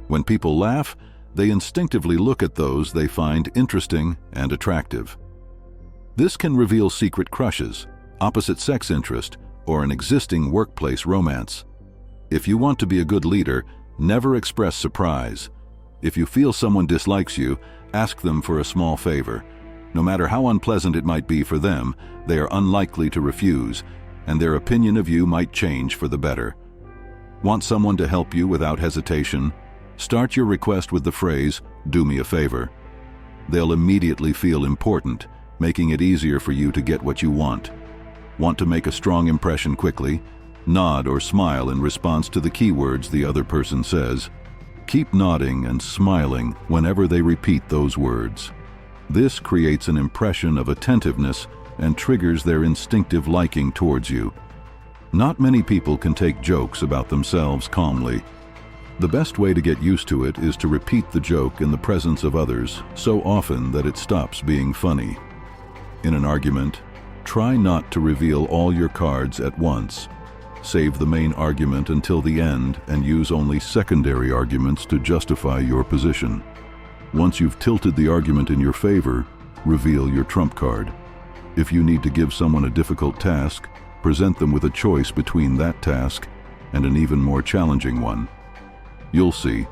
When people laugh, they instinctively look at those they find interesting and attractive. This can reveal secret crushes, opposite sex interest, or an existing workplace romance. If you want to be a good leader, never express surprise. If you feel someone dislikes you, ask them for a small favor. No matter how unpleasant it might be for them, they are unlikely to refuse, and their opinion of you might change for the better. Want someone to help you without hesitation? Start your request with the phrase, "Do me a favor." They'll immediately feel important, making it easier for you to get what you want. Want to make a strong impression quickly? Nod or smile in response to the keywords the other person says. Keep nodding and smiling whenever they repeat those words. This creates an impression of attentiveness and triggers their instinctive liking towards you. Not many people can take jokes about themselves calmly. The best way to get used to it is to repeat the joke in the presence of others so often that it stops being funny. In an argument, try not to reveal all your cards at once. Save the main argument until the end and use only secondary arguments to justify your position. Once you've tilted the argument in your favor, reveal your trump card. If you need to give someone a difficult task, present them with a choice between that task and an even more challenging one. You'll see,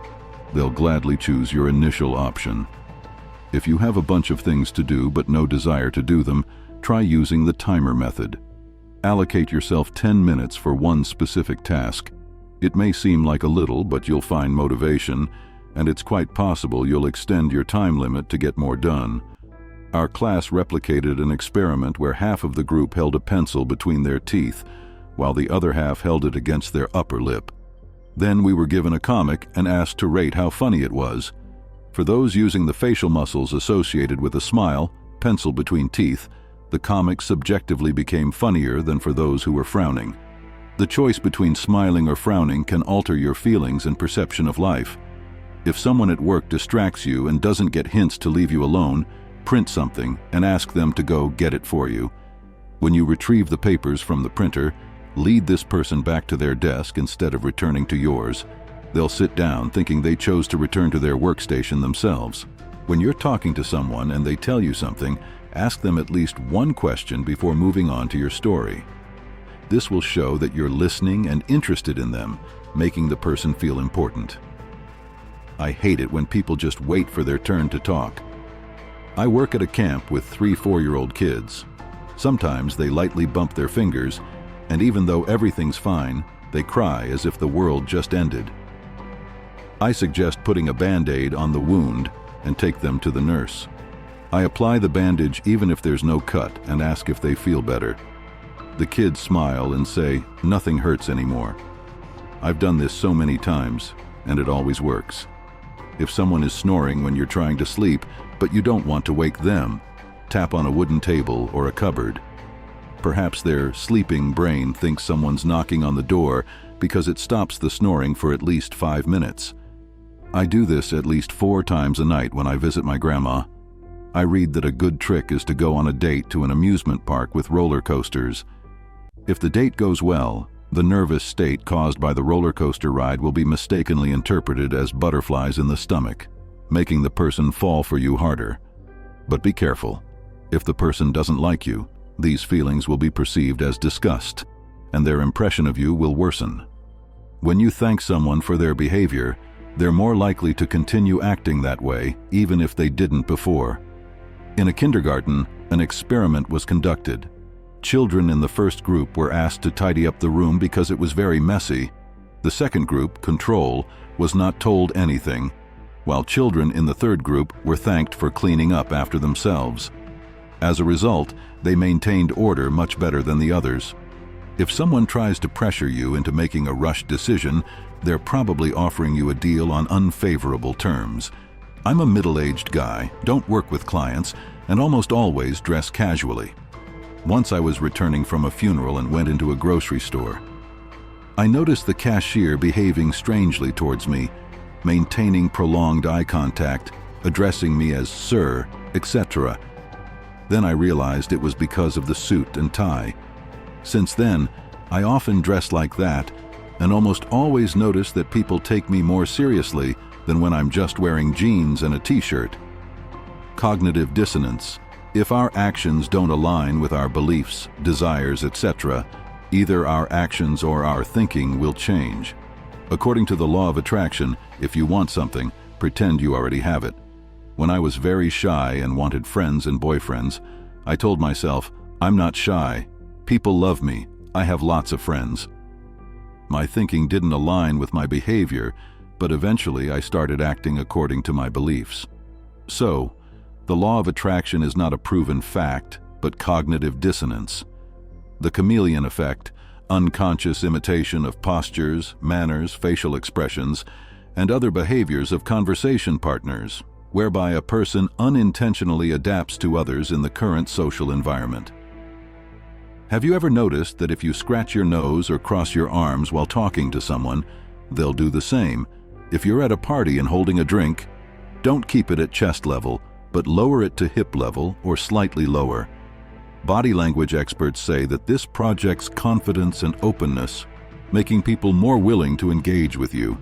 they'll gladly choose your initial option. If you have a bunch of things to do but no desire to do them, try using the timer method. Allocate yourself 10 minutes for one specific task. It may seem like a little, but you'll find motivation, and it's quite possible you'll extend your time limit to get more done. Our class replicated an experiment where half of the group held a pencil between their teeth, while the other half held it against their upper lip. Then we were given a comic and asked to rate how funny it was. For those using the facial muscles associated with a smile, pencil between teeth, the comic subjectively became funnier than for those who were frowning. The choice between smiling or frowning can alter your feelings and perception of life. If someone at work distracts you and doesn't get hints to leave you alone, print something and ask them to go get it for you. When you retrieve the papers from the printer, lead this person back to their desk instead of returning to yours. They'll sit down thinking they chose to return to their workstation themselves. When you're talking to someone and they tell you something, ask them at least one question before moving on to your story. This will show that you're listening and interested in them, making the person feel important. I hate it when people just wait for their turn to talk. I work at a camp with 3 4-year-old kids. Sometimes they lightly bump their fingers, and even though everything's fine, they cry as if the world just ended. I suggest putting a Band-Aid on the wound and take them to the nurse. I apply the bandage even if there's no cut and ask if they feel better. The kids smile and say, "Nothing hurts anymore." I've done this so many times, and it always works. If someone is snoring when you're trying to sleep, but you don't want to wake them, tap on a wooden table or a cupboard. Perhaps their sleeping brain thinks someone's knocking on the door because it stops the snoring for at least 5 minutes. I do this at least 4 times a night when I visit my grandma. I read that a good trick is to go on a date to an amusement park with roller coasters. If the date goes well, the nervous state caused by the roller coaster ride will be mistakenly interpreted as butterflies in the stomach, making the person fall for you harder. But be careful. If the person doesn't like you, these feelings will be perceived as disgust, and their impression of you will worsen. When you thank someone for their behavior, they're more likely to continue acting that way, even if they didn't before. In a kindergarten, an experiment was conducted. Children in the first group were asked to tidy up the room because it was very messy. The second group, control, was not told anything, while children in the third group were thanked for cleaning up after themselves. As a result, they maintained order much better than the others. If someone tries to pressure you into making a rushed decision, they're probably offering you a deal on unfavorable terms. I'm a middle-aged guy, don't work with clients, and almost always dress casually. Once I was returning from a funeral and went into a grocery store. I noticed the cashier behaving strangely towards me, maintaining prolonged eye contact, addressing me as "sir," etc. Then I realized it was because of the suit and tie. Since then, I often dress like that and almost always notice that people take me more seriously than when I'm just wearing jeans and a t-shirt. Cognitive dissonance. If our actions don't align with our beliefs, desires, etc., either our actions or our thinking will change. According to the law of attraction, if you want something, pretend you already have it. When I was very shy and wanted friends and boyfriends, I told myself, I'm not shy. People love me. I have lots of friends. My thinking didn't align with my behavior, but eventually I started acting according to my beliefs. So, the law of attraction is not a proven fact, but cognitive dissonance. The chameleon effect, unconscious imitation of postures, manners, facial expressions, and other behaviors of conversation partners, whereby a person unintentionally adapts to others in the current social environment. Have you ever noticed that if you scratch your nose or cross your arms while talking to someone, they'll do the same? If you're at a party and holding a drink, don't keep it at chest level, but lower it to hip level or slightly lower. Body language experts say that this projects confidence and openness, making people more willing to engage with you.